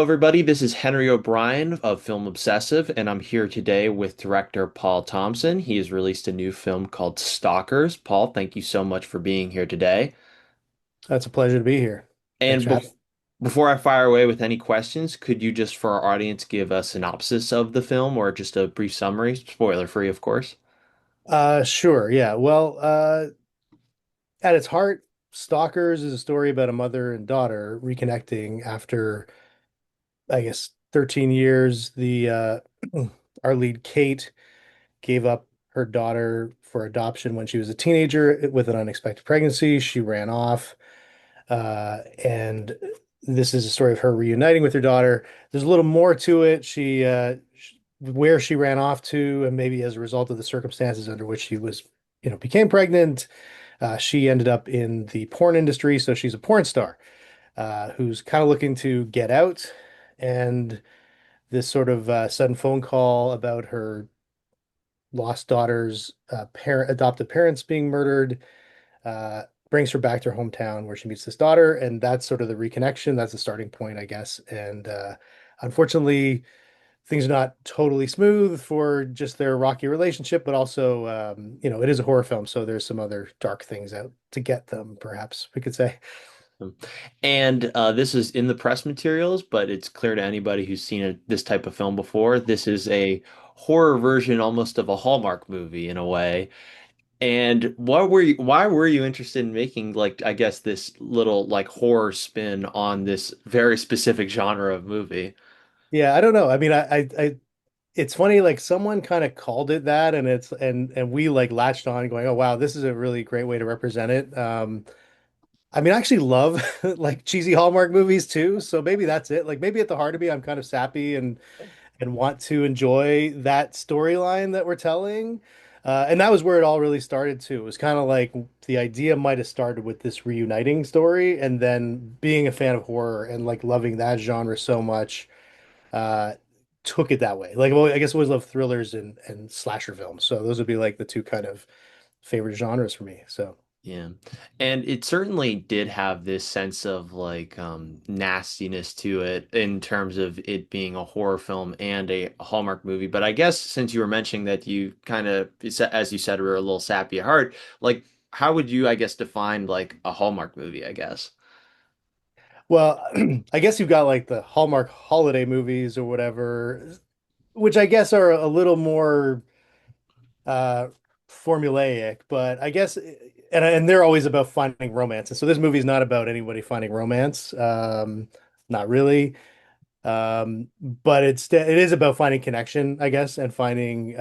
Everybody, this is Henry O'Brien of Film Obsessive, and I'm here today with director Paul Thompson. He has released a new film called Stalkers. Paul, thank you so much for being here today. That's a pleasure to be here. Thanks And for having me. before I fire away with any questions, could you just, for our audience, give a synopsis of the film or just a brief summary, spoiler free, of course? Sure. Yeah. Well, at its heart, Stalkers is a story about a mother and daughter reconnecting after, I guess, 13 years. The Our lead, Kate, gave up her daughter for adoption when she was a teenager with an unexpected pregnancy. She ran off. And this is a story of her reuniting with her daughter. There's a little more to it. Where she ran off to, and maybe as a result of the circumstances under which she was, became pregnant, she ended up in the porn industry. So she's a porn star who's kind of looking to get out. And this sort of sudden phone call about her lost daughter's adoptive parents being murdered brings her back to her hometown where she meets this daughter, and that's sort of the reconnection. That's the starting point, I guess. And unfortunately, things are not totally smooth for just their rocky relationship, but also, it is a horror film, so there's some other dark things out to get them, perhaps we could say. And this is in the press materials, but it's clear to anybody who's seen this type of film before. This is a horror version almost of a Hallmark movie in a way. And why were you interested in making like I guess this little like horror spin on this very specific genre of movie? Yeah, I don't know. I mean, it's funny, like someone kind of called it that, and we like latched on, going, "Oh wow, this is a really great way to represent it." I mean, I actually love like cheesy Hallmark movies too, so maybe that's it. Like maybe at the heart of me, I'm kind of sappy and want to enjoy that storyline that we're telling. And that was where it all really started too. It was kind of like the idea might have started with this reuniting story, and then being a fan of horror and like loving that genre so much, uh, took it that way. Like, well, I guess I always love thrillers and slasher films, so those would be like the two kind of favorite genres for me. So. Yeah. And it certainly did have this sense of like nastiness to it in terms of it being a horror film and a Hallmark movie. But I guess since you were mentioning that you kind of, as you said, were a little sappy at heart, like how would you, I guess, define like a Hallmark movie, I guess? Well, I guess you've got like the Hallmark holiday movies or whatever, which I guess are a little more uh formulaic, but I guess and they're always about finding romance. And so this movie is not about anybody finding romance. Not really. But it is about finding connection, I guess, and finding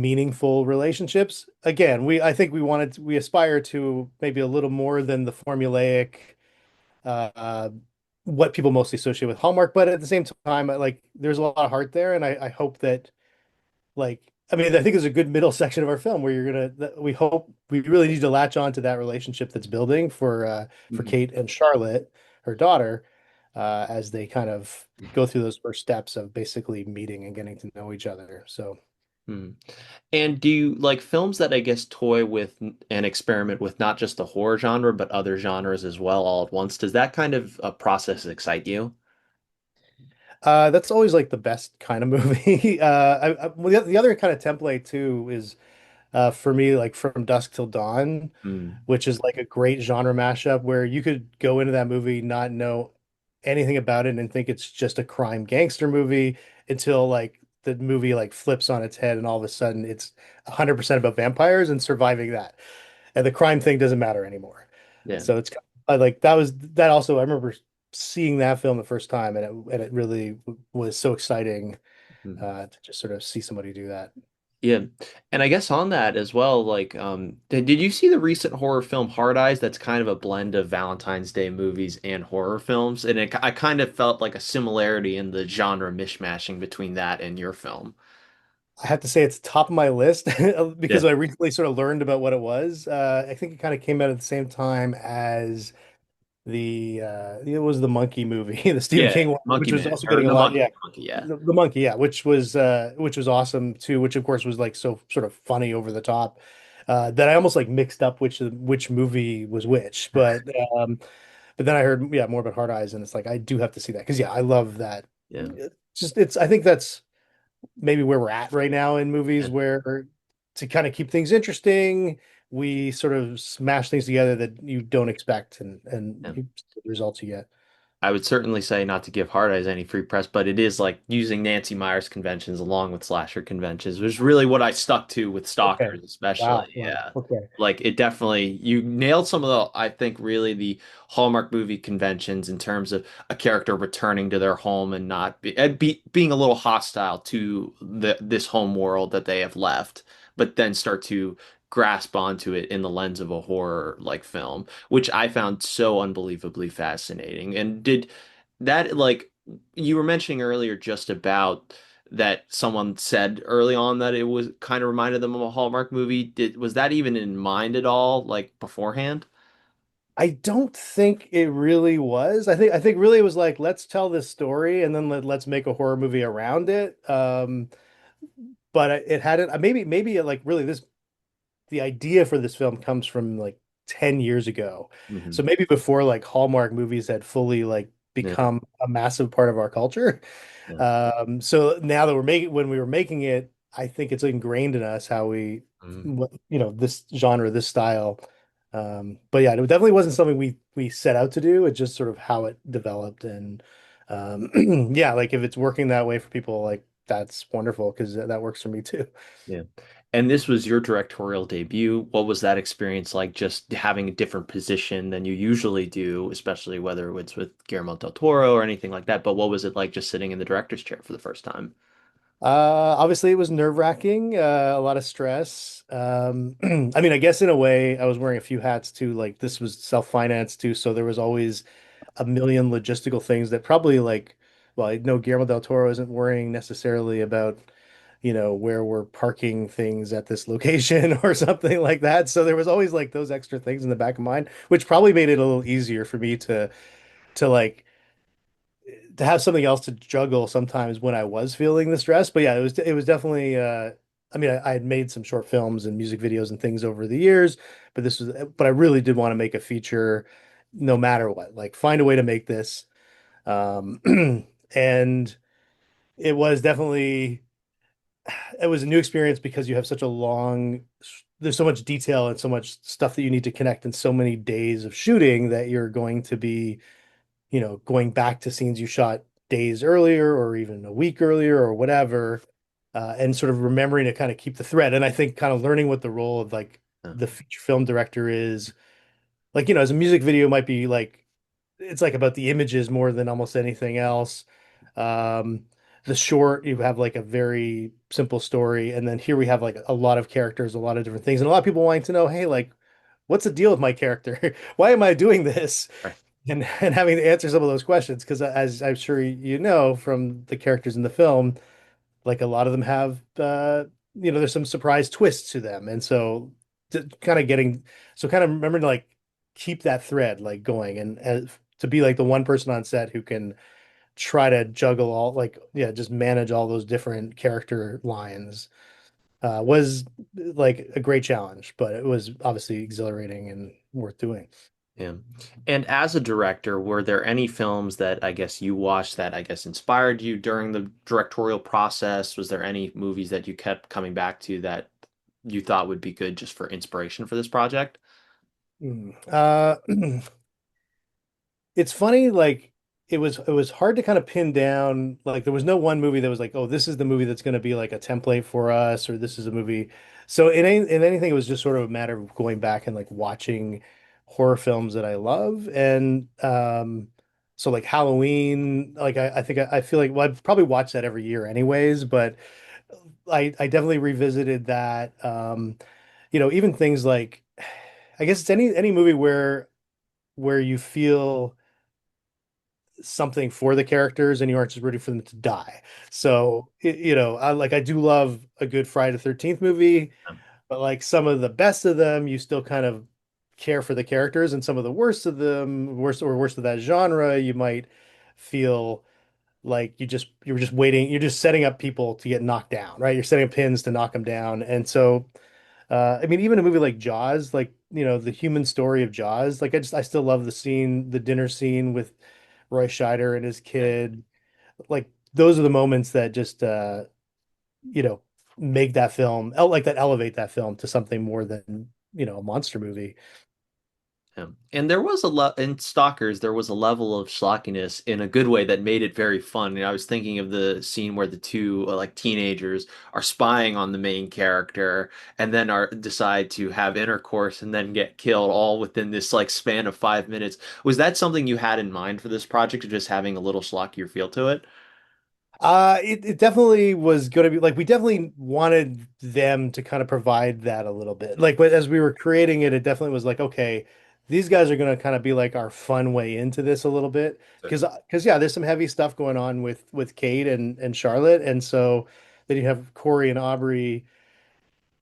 meaningful relationships. Again, I think we aspire to maybe a little more than the formulaic uh what people mostly associate with Hallmark, but at the same time, like there's a lot of heart there, and I hope that like I mean, I think there's a good middle section of our film where we hope we really need to latch on to that relationship that's building for Mhm. Kate and Charlotte, her daughter, as they kind of go through those first steps of basically meeting and getting to know each other. So Mhm. And do you like films that I guess toy with and experiment with not just the horror genre, but other genres as well all at once? Does that kind of process excite you? that's always like the best kind of movie. Well, the other kind of template too is for me like From Dusk Till Dawn, Mm. which is like a great genre mashup where you could go into that movie not know anything about it and think it's just a crime gangster movie until like the movie like flips on its head and all of a sudden it's 100% about vampires and surviving that. And the crime thing doesn't matter anymore. Yeah. So it's like that also I remember seeing that film the first time and it really was so exciting Mhm. to just sort of see somebody do that. Yeah. And I guess on that as well, like, did you see the recent horror film Hard Eyes? That's kind of a blend of Valentine's Day movies and horror films. And I kind of felt like a similarity in the genre mishmashing between that and your film. I have to say it's top of my list Yeah. because I recently sort of learned about what it was. I think it kind of came out at the same time as it was the Monkey movie, the Stephen Yeah. King one, which Monkey was Man also or getting a the lot. Monkey. Yeah, Monkey, yeah. the Monkey, yeah, which was awesome too. Which of course was like so sort of funny over the top that I almost like mixed up which movie was which. Um, but then I heard, yeah, more about Hard Eyes, and it's like I do have to see that because yeah, I love that. Yeah. Just it's I think that's maybe where we're at right now in movies Yeah. where to kind of keep things interesting, we sort of smash things together that you don't expect and Yeah. you, the results you get. I would certainly say not to give Hard Eyes any free press, but it is like using Nancy Meyers conventions along with slasher conventions, which is really what I stuck to with Okay. Stalkers, especially. Wow. Wow. Yeah. Okay. Like it definitely, you nailed some of the, I think, really the Hallmark movie conventions in terms of a character returning to their home and not being a little hostile to this home world that they have left, but then start to grasp onto it in the lens of a horror like film, which I found so unbelievably fascinating. And did that, like you were mentioning earlier, just about that someone said early on that it was kind of reminded them of a Hallmark movie. Was that even in mind at all, like beforehand? I don't think it really was. I think really it was like let's tell this story and then let's make a horror movie around it. But it hadn't maybe like really this the idea for this film comes from like 10 years ago. Hmm. So maybe before like Hallmark movies had fully like Yeah, become a massive part of our culture. yeah. So now that when we were making it, I think it's ingrained in us how we, Mm, this genre, this style. But yeah, it definitely wasn't something we set out to do. It's just sort of how it developed. And yeah, like if it's working that way for people, like that's wonderful because that works for me too. yeah. And this was your directorial debut. What was that experience like, just having a different position than you usually do, especially whether it's with Guillermo del Toro or anything like that? But what was it like just sitting in the director's chair for the first time? Obviously it was nerve-wracking, a lot of stress. I mean, I guess in a way I was wearing a few hats too. Like this was self-financed too, so there was always a million logistical things that probably like, well, I know Guillermo del Toro isn't worrying necessarily about, where we're parking things at this location or something like that. So there was always like those extra things in the back of mind, which probably made it a little easier for me to like to have something else to juggle sometimes when I was feeling the stress. But yeah, it was definitely I mean I had made some short films and music videos and things over the years, but I really did want to make a feature no matter what. Like find a way to make this. Um and it was definitely it was a new experience because you have such a long there's so much detail and so much stuff that you need to connect in so many days of shooting that you're going to be going back to scenes you shot days earlier or even a week earlier or whatever, and sort of remembering to kind of keep the thread. And I think kind of learning what the role of like Yeah. the feature film director is, like, as a music video might be like, it's like about the images more than almost anything else. Um, the short, you have like a very simple story, and then here we have like a lot of characters, a lot of different things, and a lot of people wanting to know, hey, like, what's the deal with my character? Why am I doing this? Right. And having to answer some of those questions because as I'm sure you know from the characters in the film, like a lot of them have there's some surprise twists to them, and so kind of getting kind of remembering to like keep that thread like going and to be like the one person on set who can try to juggle all like yeah just manage all those different character lines was like a great challenge, but it was obviously exhilarating and worth doing. Yeah. And as a director, were there any films that I guess you watched that I guess inspired you during the directorial process? Was there any movies that you kept coming back to that you thought would be good just for inspiration for this project? Mm. It's funny, like it was hard to kind of pin down. Like there was no one movie that was like, oh, this is the movie that's going to be like a template for us, or this is a movie. So in anything, it was just sort of a matter of going back and like watching horror films that I love, and so like Halloween, like I think I feel like well, I've probably watched that every year anyways, but I definitely revisited that. Even things like I guess it's any movie where you feel something for the characters and you aren't just rooting for them to die. So, I do love a good Friday the 13th movie, but like some of the best of them, you still kind of care for the characters, and some of the worst of them, worst of that genre, you might feel like you're just waiting, you're just setting up people to get knocked down, right? You're setting up pins to knock them down. And so I mean, even a movie like Jaws, like, the human story of Jaws, like I still love the scene, the dinner scene with Roy Scheider and his Yeah. kid. Like those are the moments that just you know, make that film, like that elevate that film to something more than, a monster movie. Yeah. And there was in Stalkers, there was a level of schlockiness in a good way that made it very fun. And I was thinking of the scene where the two like teenagers are spying on the main character and then are decide to have intercourse and then get killed all within this like span of 5 minutes. Was that something you had in mind for this project, or just having a little schlockier feel to it? It definitely was going to be like we definitely wanted them to kind of provide that a little bit. Like as we were creating it, it definitely was like, okay, these guys are going to kind of be like our fun way into this a little bit because yeah, there's some heavy stuff going on with Kate and Charlotte, and so then you have Corey and Aubrey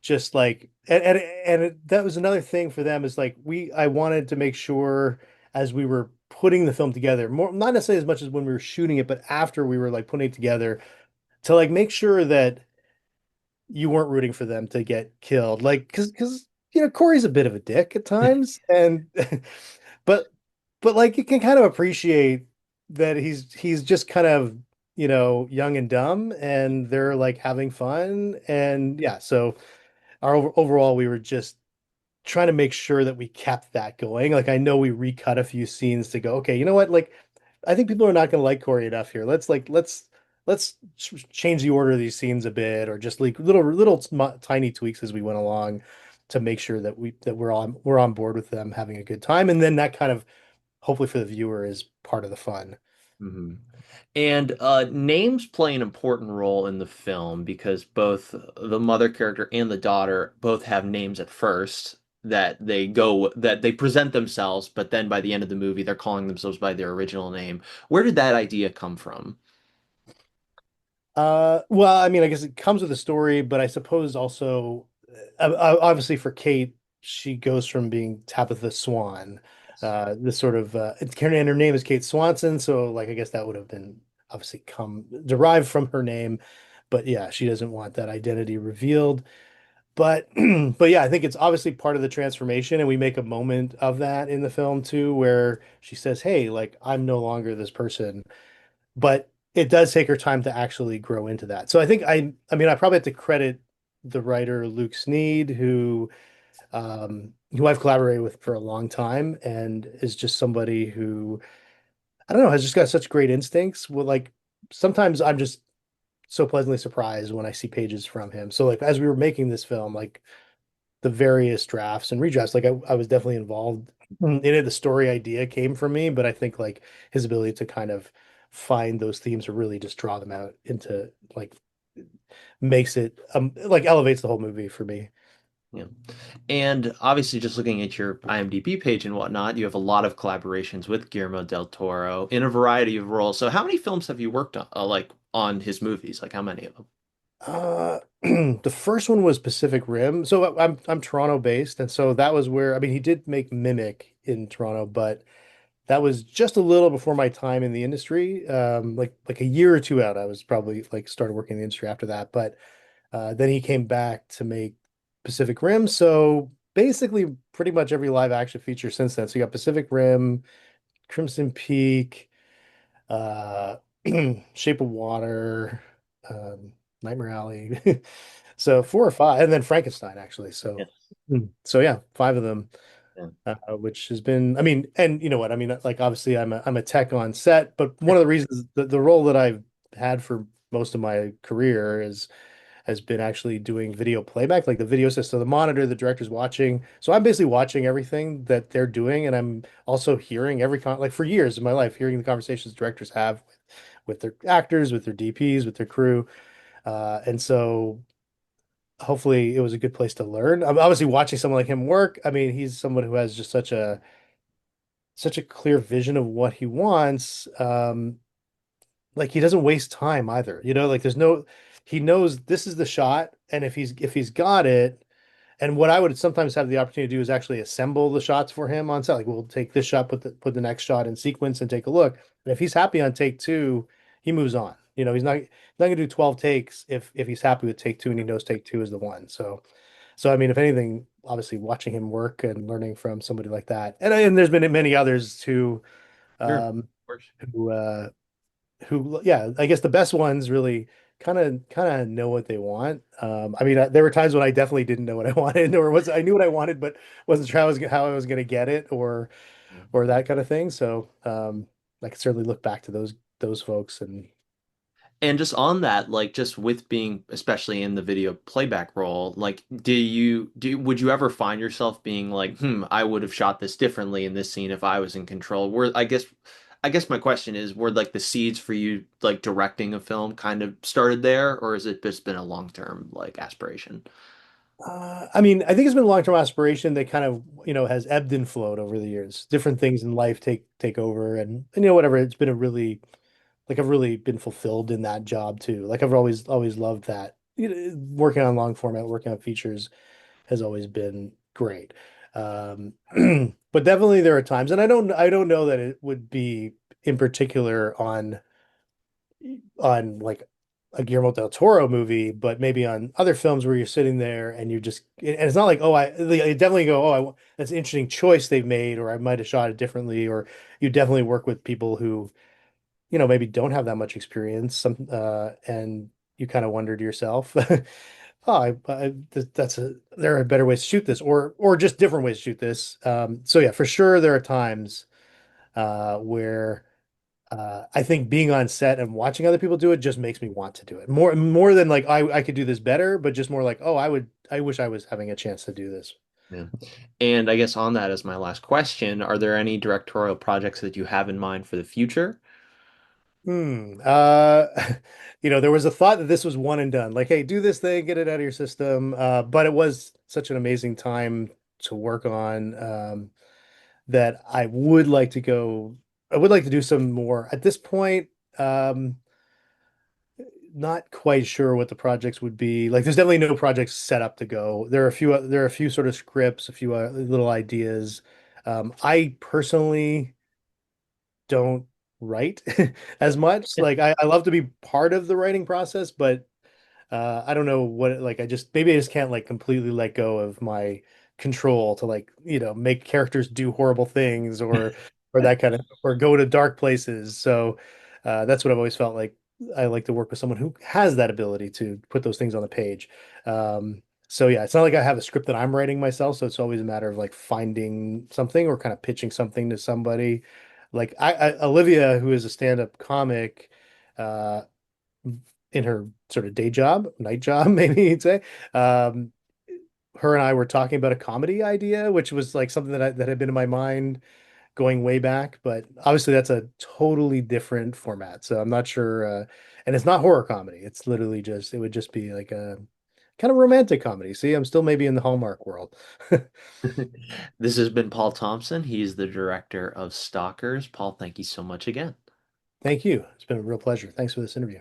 just like that was another thing for them is like I wanted to make sure as we were putting the film together, more not necessarily as much as when we were shooting it, but after we were like putting it together to like make sure that you weren't rooting for them to get killed. Like, because Corey's a bit of a dick at times, and but like you can kind of appreciate that he's just kind of young and dumb, and they're like having fun, and yeah. So overall, we were just trying to make sure that we kept that going. Like I know we recut a few scenes to go, okay, you know what? Like I think people are not going to like Corey enough here. Let's change the order of these scenes a bit, or just like little tiny tweaks as we went along to make sure that we're on board with them having a good time, and then that kind of hopefully for the viewer is part of the fun. Hmm. And names play an important role in the film because both the mother character and the daughter both have names at first that they present themselves, but then by the end of the movie, they're calling themselves by their original name. Where did that idea come from? Well, I mean, I guess it comes with a story, but I suppose also, obviously for Kate, she goes from being Tabitha Swan, this sort of, and her name is Kate Swanson, so like I guess that would have been obviously come derived from her name, but yeah, she doesn't want that identity revealed. But but yeah, I think it's obviously part of the transformation, and we make a moment of that in the film too, where she says, "Hey, like I'm no longer this person." But it does take her time to actually grow into that. So I think I mean I probably have to credit the writer Luke Sneed who I've collaborated with for a long time and is just somebody who I don't know has just got such great instincts. Well, like sometimes I'm just so pleasantly surprised when I see pages from him. So like as we were making this film, like the various drafts and redrafts, like I was definitely involved in it. The story idea came from me, but I think like his ability to kind of find those themes or really just draw them out into like makes it like elevates the whole movie for me. Yeah. And obviously, just looking at your IMDb page and whatnot, you have a lot of collaborations with Guillermo del Toro in a variety of roles. So, how many films have you worked on, like on his movies? Like, how many of them? The first one was Pacific Rim. So I'm Toronto based, and so that was where I mean he did make Mimic in Toronto, but that was just a little before my time in the industry. Like a year or two out, I was probably like started working in the industry after that. But then he came back to make Pacific Rim. So basically, pretty much every live action feature since then. So you got Pacific Rim, Crimson Peak, uh, Shape of Water, Nightmare Alley. So four or five, and then Frankenstein actually. Yeah. So yeah, five of them, Yeah. which has been. I mean, and you know what? I mean, like obviously I'm a tech on set, but one of the reasons the role that I've had for most of my career has been actually doing video playback, like the video system, the monitor, the director's watching. So I'm basically watching everything that they're doing, and I'm also hearing like for years of my life, hearing the conversations directors have with their actors, with their DPs, with their crew. And so hopefully it was a good place to learn. I'm obviously watching someone like him work. I mean, he's someone who has just such a clear vision of what he wants. Like he doesn't waste time either. Like he knows this is the shot, and if he's got it, and what I would sometimes have the opportunity to do is actually assemble the shots for him on set. Like we'll take this shot, put the next shot in sequence and take a look. And if he's happy on take two, he moves on. He's not gonna do 12 takes if he's happy with take two and he knows take two is the one. So So I mean, if anything, obviously watching him work and learning from somebody like that, and there's been many others too, Sure, of um, course. who yeah, I guess the best ones really kind of know what they want. I mean, there were times when I definitely didn't know what I wanted, or was I knew what I wanted, but wasn't sure how I was going to get it, or that kind of thing. So I could certainly look back to those folks and And just on that, like just with being especially in the video playback role, like would you ever find yourself being like, I would have shot this differently in this scene if I was in control? Where I guess my question is, were like the seeds for you like directing a film kind of started there, or has it just been a long-term like aspiration? I mean, I think it's been a long-term aspiration that kind of, has ebbed and flowed over the years. Different things in life take over and whatever. It's been a really like I've really been fulfilled in that job too. Like I've always loved that. Working on long format, working on features has always been great. Um, but definitely there are times, and I don't know that it would be in particular on like a Guillermo del Toro movie, but maybe on other films where you're sitting there and you just, and it's not like, oh, I definitely go, oh, that's an interesting choice they've made, or I might have shot it differently, or you definitely work with people who, maybe don't have that much experience, and you kind of wonder to yourself, oh, there are better ways to shoot this, or just different ways to shoot this. So yeah, for sure, there are times where I think being on set and watching other people do it just makes me want to do it more than like I could do this better, but just more like, oh, I wish I was having a chance to do this. Yeah. And I guess on that as my last question, are there any directorial projects that you have in mind for the future? Hmm. There was a thought that this was one and done. Like, hey, do this thing, get it out of your system. But it was such an amazing time to work on, that I would like to do some more. At this point, not quite sure what the projects would be. Like, there's definitely no projects set up to go. There are a few sort of scripts, a few little ideas. I personally don't write as much. Like, I love to be part of the writing process, but I don't know what like maybe I just can't like completely let go of my control to like, make characters do horrible things or that kind of or go to dark places. So that's what I've always felt like. I like to work with someone who has that ability to put those things on the page. So yeah, it's not like I have a script that I'm writing myself, so it's always a matter of like finding something or kind of pitching something to somebody. Like Olivia, who is a stand-up comic, uh, in her sort of day job, night job, maybe you'd say. Um, Her and I were talking about a comedy idea, which was like something that had been in my mind going way back, but obviously that's a totally different format. So I'm not sure, and it's not horror comedy. It's literally it would just be like a kind of romantic comedy. See, I'm still maybe in the Hallmark world. This has been Paul Thompson. He's the director of Stalkers. Paul, thank you so much again. Thank you. It's been a real pleasure. Thanks for this interview.